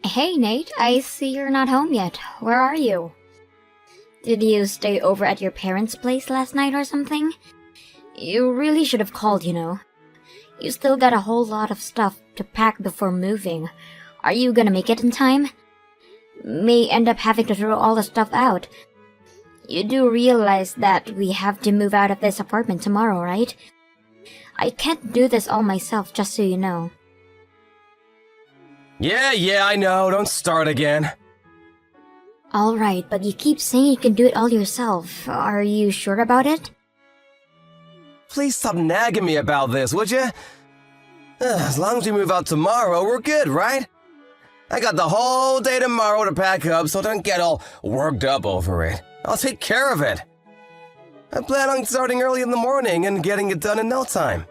Hey Nate, I see you're not home yet. Where are you? Did you stay over at your parents' place last night or something? You really should have called. You still got a whole lot of stuff to pack before moving. Are you gonna make it in time? May end up having to throw all the stuff out. You do realize that we have to move out of this apartment tomorrow, right? I can't do this all myself, just so you know. Yeah, I know. Don't start again. Alright, but you keep saying you can do it all yourself. Are you sure about it? Please stop nagging me about this, would you? As long as we move out tomorrow, we're good, right? I got the whole day tomorrow to pack up, so don't get all worked up over it. I'll take care of it. I plan on starting early in the morning and getting it done in no time.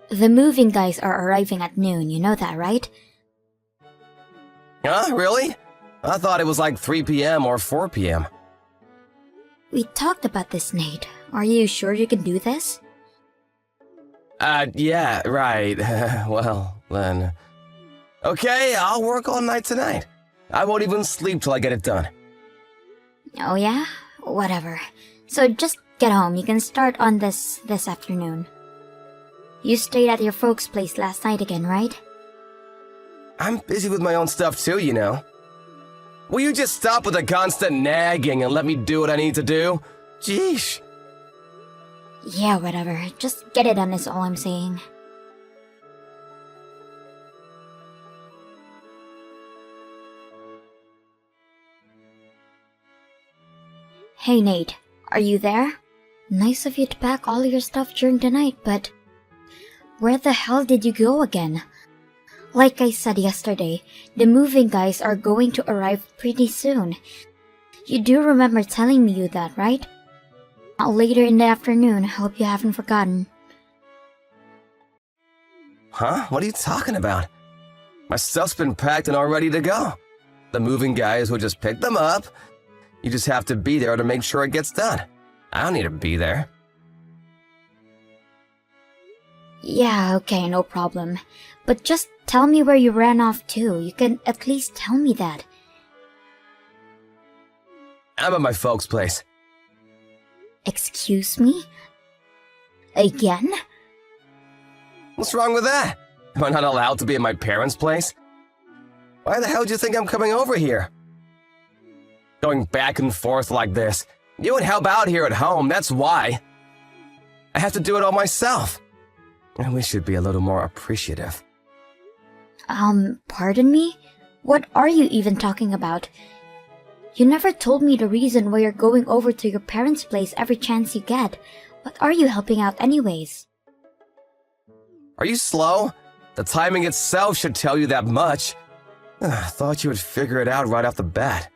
The moving guys are arriving at noon, you know that, right? Huh? Really? I thought it was like 3 p.m. or 4 p.m. We talked about this, Nate. Are you sure you can do this? Yeah, right. Well, then... Okay, I'll work all night tonight. I won't even sleep till I get it done. Oh yeah? Whatever. So just get home. You can start on this afternoon. You stayed at your folks' place last night again, right? I'm busy with my own stuff too, you know. Will you just stop with the constant nagging and let me do what I need to do? Jeesh. Yeah, whatever. Just get it done is all I'm saying. Hey Nate, are you there? Nice of you to pack all your stuff during the night, but... where the hell did you go again? Like I said yesterday, the moving guys are going to arrive pretty soon. You do remember telling me that, right? Later in the afternoon, hope you haven't forgotten. Huh? What are you talking about? My stuff's been packed and all ready to go. The moving guys will just pick them up. You just have to be there to make sure it gets done. I don't need to be there. Yeah, okay, no problem. But just tell me where you ran off to. You can at least tell me that. I'm at my folks' place. Excuse me? Again? What's wrong with that? Am I not allowed to be at my parents' place? Why the hell do you think I'm coming over here? Going back and forth like this. You would help out here at home, that's why. I have to do it all myself. And we should be a little more appreciative. Pardon me? What are you even talking about? You never told me the reason why you're going over to your parents' place every chance you get. What are you helping out anyways? Are you slow? The timing itself should tell you that much. I thought you would figure it out right off the bat.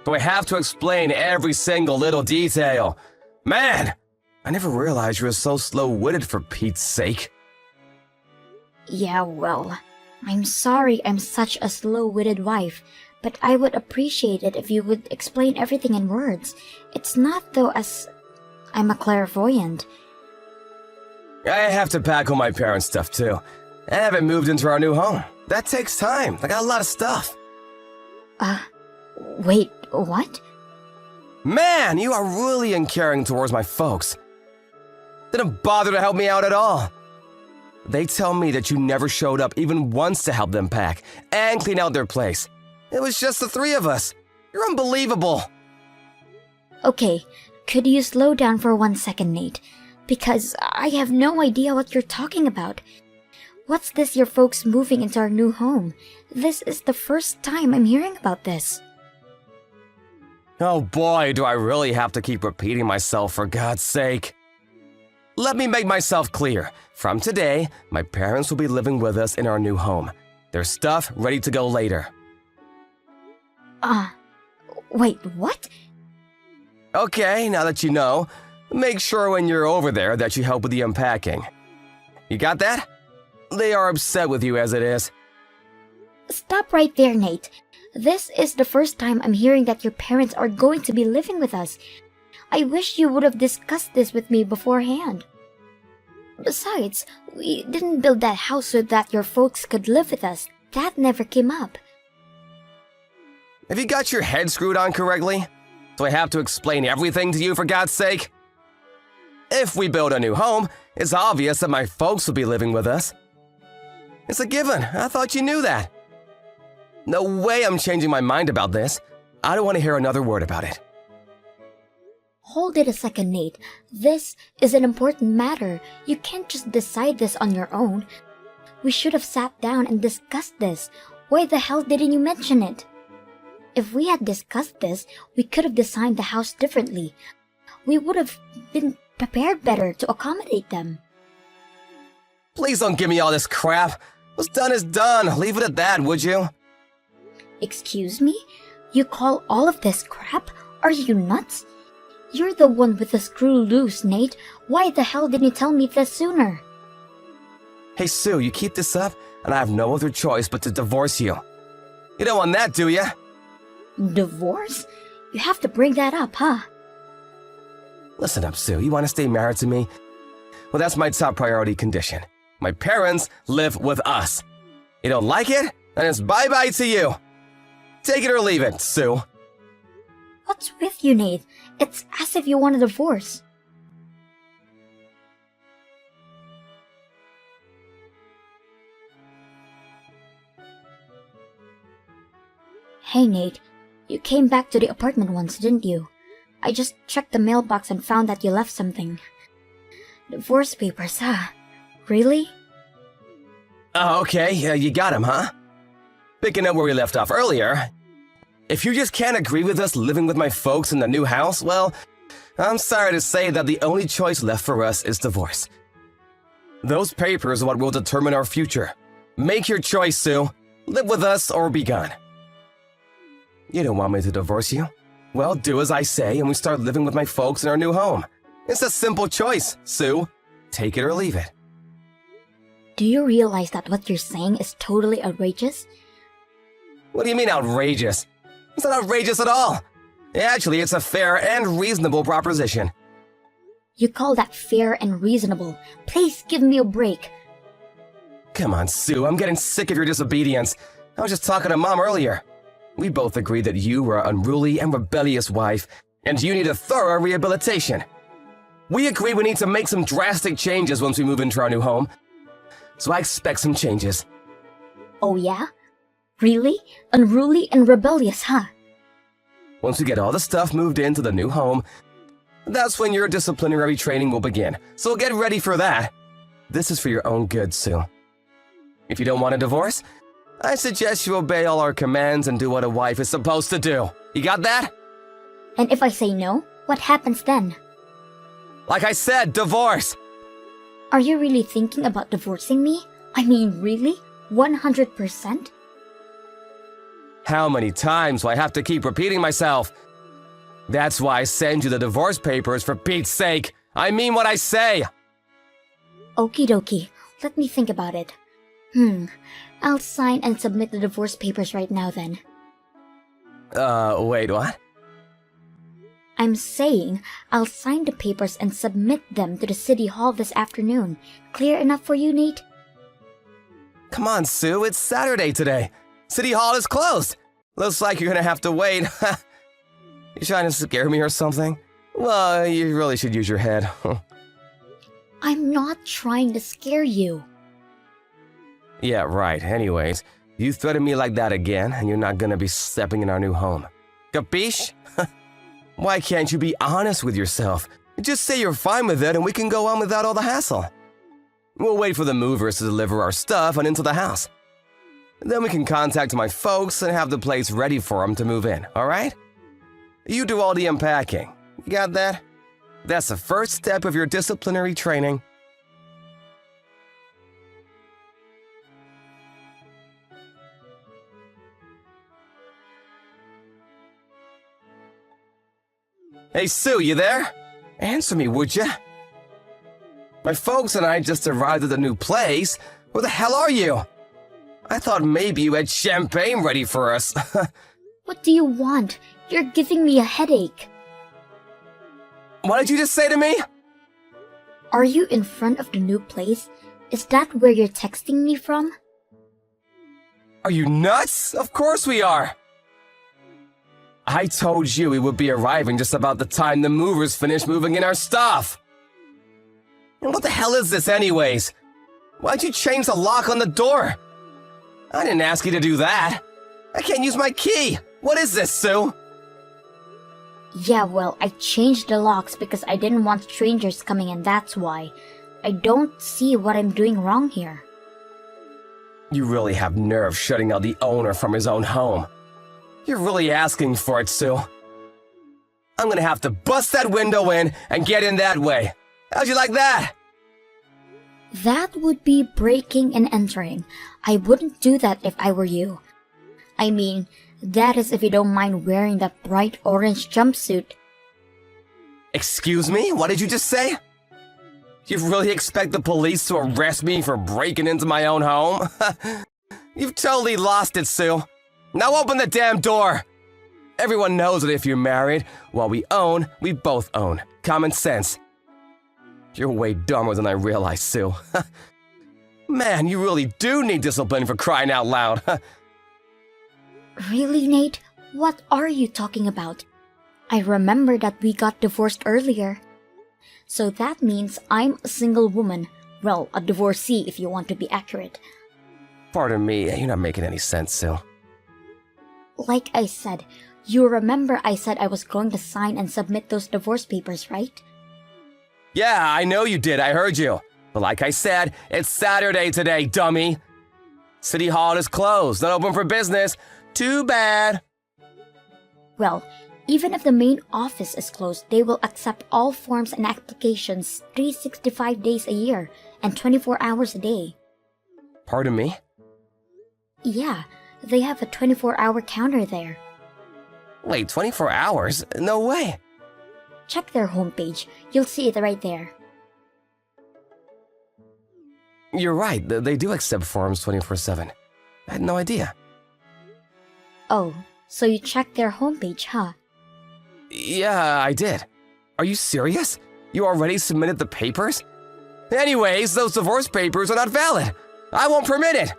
Do I have to explain every single little detail? Man! I never realized you were so slow-witted, for Pete's sake. Yeah, well, I'm sorry I'm such a slow-witted wife, but I would appreciate it if you would explain everything in words. It's not though as I'm a clairvoyant. I have to pack all my parents' stuff too. I haven't moved into our new home. That takes time. I got a lot of stuff. Wait, what? Man, you are really uncaring towards my folks. Didn't bother to help me out at all. They tell me that you never showed up even once to help them pack and clean out their place. It was just the three of us. You're unbelievable. Okay, could you slow down for 1 second, Nate? Because I have no idea what you're talking about. What's this your folks moving into our new home? This is the first time I'm hearing about this. Oh boy, do I really have to keep repeating myself, for God's sake. Let me make myself clear. From today, my parents will be living with us in our new home. Their stuff ready to go later. Wait, what? Okay, now that you know, make sure when you're over there that you help with the unpacking. You got that? They are upset with you as it is. Stop right there, Nate. This is the first time I'm hearing that your parents are going to be living with us. I wish you would have discussed this with me beforehand. Besides, we didn't build that house so that your folks could live with us. That never came up. Have you got your head screwed on correctly? Do I have to explain everything to you for God's sake? If we build a new home, it's obvious that my folks will be living with us. It's a given. I thought you knew that. No way I'm changing my mind about this. I don't want to hear another word about it. Hold it a second, Nate. This is an important matter. You can't just decide this on your own. We should have sat down and discussed this. Why the hell didn't you mention it? If we had discussed this, we could have designed the house differently. We would have been prepared better to accommodate them. Please don't give me all this crap. What's done is done. Leave it at that, would you? Excuse me? You call all of this crap? Are you nuts? You're the one with the screw loose, Nate. Why the hell didn't you tell me this sooner? Hey, Sue, you keep this up, and I have no other choice but to divorce you. You don't want that, do you? Divorce? You have to bring that up, huh? Listen up, Sue. You want to stay married to me? Well, that's my top priority condition. My parents live with us. You don't like it? Then it's bye-bye to you. Take it or leave it, Sue. What's with you, Nate? It's as if you want a divorce. Hey, Nate. You came back to the apartment once, didn't you? I just checked the mailbox and found that you left something. Divorce papers, huh? Really? Oh, okay. You got him, huh? Picking up where we left off earlier. If you just can't agree with us living with my folks in the new house, well, I'm sorry to say that the only choice left for us is divorce. Those papers are what will determine our future. Make your choice, Sue. Live with us or be gone. You don't want me to divorce you? Well, do as I say and we start living with my folks in our new home. It's a simple choice, Sue. Take it or leave it. Do you realize that what you're saying is totally outrageous? What do you mean outrageous? It's not outrageous at all. Actually, it's a fair and reasonable proposition. You call that fair and reasonable? Please give me a break. Come on, Sue, I'm getting sick of your disobedience. I was just talking to Mom earlier. We both agreed that you were an unruly and rebellious wife, and you need a thorough rehabilitation. We agree we need to make some drastic changes once we move into our new home. So I expect some changes. Oh yeah? Really? Unruly and rebellious, huh? Once we get all the stuff moved into the new home, that's when your disciplinary training will begin. So get ready for that. This is for your own good, Sue. If you don't want a divorce, I suggest you obey all our commands and do what a wife is supposed to do. You got that? And if I say no, what happens then? Like I said, divorce! Are you really thinking about divorcing me? I mean, really? 100%? How many times will I have to keep repeating myself? That's why I send you the divorce papers, for Pete's sake. I mean what I say. Okie dokie. Let me think about it. I'll sign and submit the divorce papers right now then. Wait, what? I'm saying I'll sign the papers and submit them to the city hall this afternoon. Clear enough for you, Nate? Come on, Sue, it's Saturday today. City Hall is closed. Looks like you're gonna have to wait. You trying to scare me or something? Well, you really should use your head. I'm not trying to scare you. Yeah, right. Anyways, you threaten me like that again, and you're not gonna be stepping in our new home. Capiche? Why can't you be honest with yourself? Just say you're fine with it and we can go on without all the hassle. We'll wait for the movers to deliver our stuff and into the house. Then we can contact my folks and have the place ready for them to move in, alright? You do all the unpacking. You got that? That's the first step of your disciplinary training. Hey, Sue, you there? Answer me, would ya? My folks and I just arrived at the new place. Where the hell are you? I thought maybe you had champagne ready for us. What do you want? You're giving me a headache. What did you just say to me? Are you in front of the new place? Is that where you're texting me from? Are you nuts? Of course we are! I told you we would be arriving just about the time the movers finish moving in our stuff! And what the hell is this anyways? Why'd you change the lock on the door? I didn't ask you to do that. I can't use my key. What is this, Sue? Yeah, well, I changed the locks because I didn't want strangers coming in, that's why. I don't see what I'm doing wrong here. You really have nerve shutting out the owner from his own home. You're really asking for it, Sue. I'm gonna have to bust that window in and get in that way. How'd you like that? That would be breaking and entering. I wouldn't do that if I were you. I mean, that is if you don't mind wearing that bright orange jumpsuit. Excuse me? What did you just say? You really expect the police to arrest me for breaking into my own home? You've totally lost it, Sue. Now open the damn door! Everyone knows that if you're married, while we own, we both own. Common sense. You're way dumber than I realized, Sue. Man, you really do need discipline for crying out loud. Really, Nate? What are you talking about? I remember that we got divorced earlier. So that means I'm a single woman. Well, a divorcee if you want to be accurate. Pardon me, you're not making any sense, Sue. Like I said, you remember I said I was going to sign and submit those divorce papers, right? Yeah, I know you did, I heard you. But like I said, it's Saturday today, dummy. City Hall is closed, not open for business. Too bad. Well, even if the main office is closed, they will accept all forms and applications 365 days a year and 24 hours a day. Pardon me? Yeah, they have a 24-hour counter there. Wait, 24 hours? No way. Check their homepage. You'll see it right there. You're right, they do accept forms 24/7. I had no idea. Oh, so you checked their homepage, huh? Yeah, I did. Are you serious? You already submitted the papers? Anyways, those divorce papers are not valid. I won't permit it.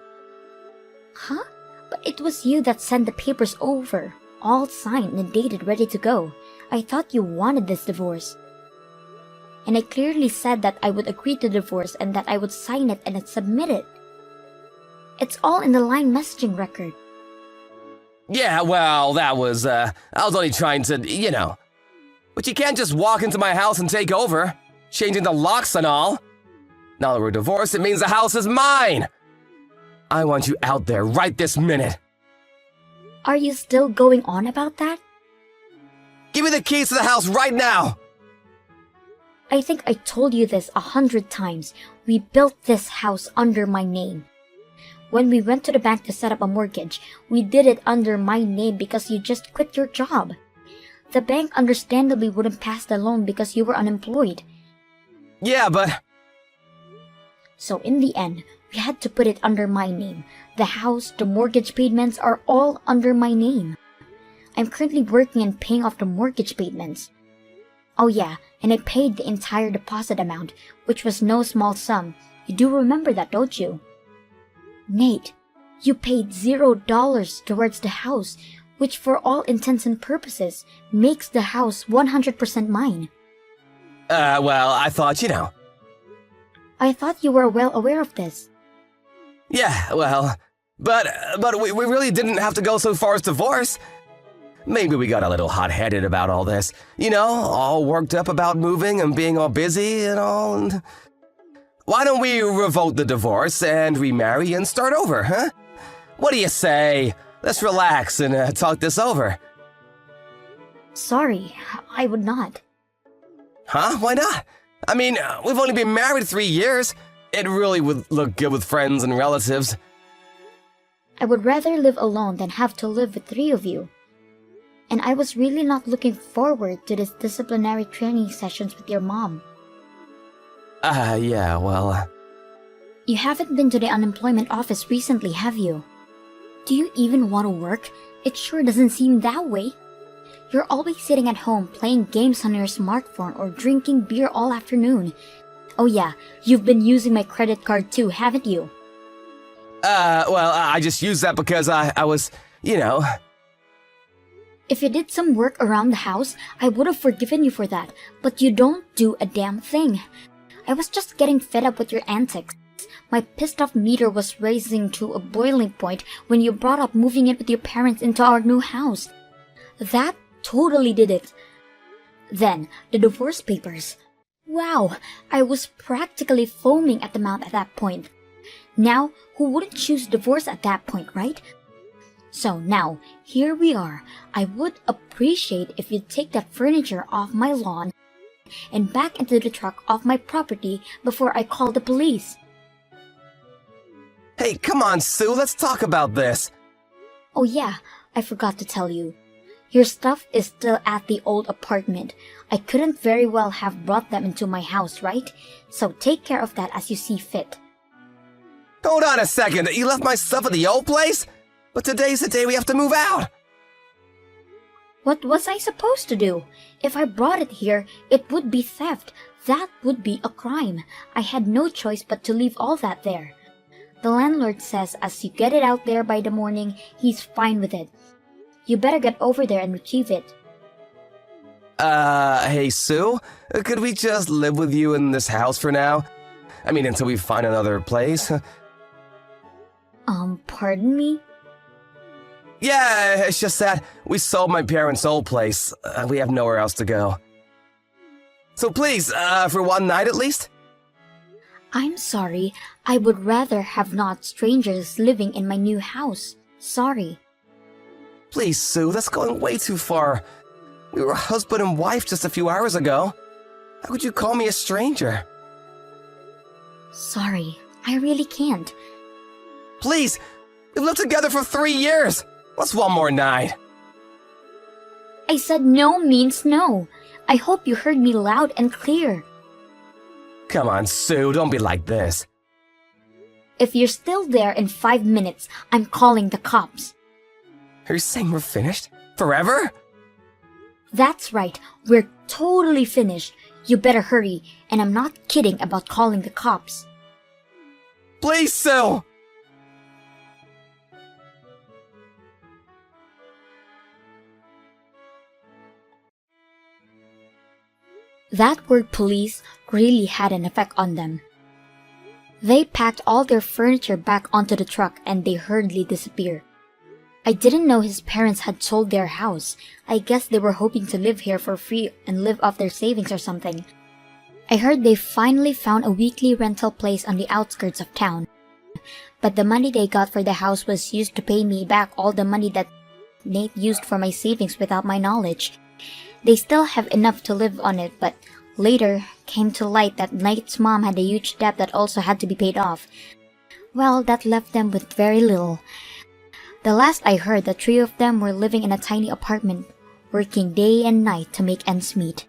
Huh? But it was you that sent the papers over, all signed and dated, ready to go. I thought you wanted this divorce. And I clearly said that I would agree to divorce and that I would sign it and submit it. It's all in the line messaging record. Yeah, well, I was only trying to, you know. But you can't just walk into my house and take over, changing the locks and all. Now that we're divorced, it means the house is mine. I want you out there right this minute. Are you still going on about that? Give me the keys to the house right now. I think I told you this 100 times. We built this house under my name. When we went to the bank to set up a mortgage, we did it under my name because you just quit your job. The bank understandably wouldn't pass the loan because you were unemployed. Yeah, but... So in the end, we had to put it under my name. The house, the mortgage payments are all under my name. I'm currently working and paying off the mortgage payments. Oh yeah, and I paid the entire deposit amount, which was no small sum. You do remember that, don't you? Nate, you paid $0 towards the house, which for all intents and purposes makes the house 100% mine. Well, I thought, you know. I thought you were well aware of this. Yeah, well, but we really didn't have to go so far as divorce. Maybe we got a little hot-headed about all this. You know, all worked up about moving and being all busy and all. And why don't we revoke the divorce and remarry and start over, huh? What do you say? Let's relax and talk this over. Sorry, I would not. Huh? Why not? I mean, we've only been married 3 years. It really would look good with friends and relatives. I would rather live alone than have to live with 3 of you. And I was really not looking forward to this disciplinary training sessions with your mom. Yeah, well... You haven't been to the unemployment office recently, have you? Do you even want to work? It sure doesn't seem that way. You're always sitting at home playing games on your smartphone or drinking beer all afternoon. Oh yeah, you've been using my credit card too, haven't you? Well, I just used that because I was, you know. If you did some work around the house, I would have forgiven you for that, but you don't do a damn thing. I was just getting fed up with your antics. My pissed off meter was rising to a boiling point when you brought up moving in with your parents into our new house. That totally did it. Then, the divorce papers. Wow, I was practically foaming at the mouth at that point. Now, who wouldn't choose divorce at that point, right? So now, here we are. I would appreciate if you'd take that furniture off my lawn and back into the truck off my property before I call the police. Hey, come on, Sue, let's talk about this. Oh yeah, I forgot to tell you. Your stuff is still at the old apartment. I couldn't very well have brought them into my house, right? So take care of that as you see fit. Hold on a second, you left my stuff at the old place? But today's the day we have to move out. What was I supposed to do? If I brought it here, it would be theft. That would be a crime. I had no choice but to leave all that there. The landlord says as you get it out there by the morning, he's fine with it. You better get over there and retrieve it. Hey Sue, could we just live with you in this house for now? I mean, until we find another place. Pardon me? Yeah, it's just that we sold my parents' old place. We have nowhere else to go. So please, for one night at least? I'm sorry. I would rather have not strangers living in my new house. Sorry. Please, Sue, that's going way too far. We were husband and wife just a few hours ago. How could you call me a stranger? Sorry. I really can't. Please, we've lived together for 3 years. What's one more night? I said no means no. I hope you heard me loud and clear. Come on, Sue, don't be like this. If you're still there in 5 minutes, I'm calling the cops. Are you saying we're finished? Forever? That's right. We're totally finished. You better hurry, and I'm not kidding about calling the cops. Please, Sue! That word police really had an effect on them. They packed all their furniture back onto the truck and they hurriedly disappeared. I didn't know his parents had sold their house. I guess they were hoping to live here for free and live off their savings or something. I heard they finally found a weekly rental place on the outskirts of town. But the money they got for the house was used to pay me back all the money that Nate used for my savings without my knowledge. They still have enough to live on it, but later came to light that Nate's mom had a huge debt that also had to be paid off. Well, that left them with very little. The last I heard, the three of them were living in a tiny apartment, working day and night to make ends meet.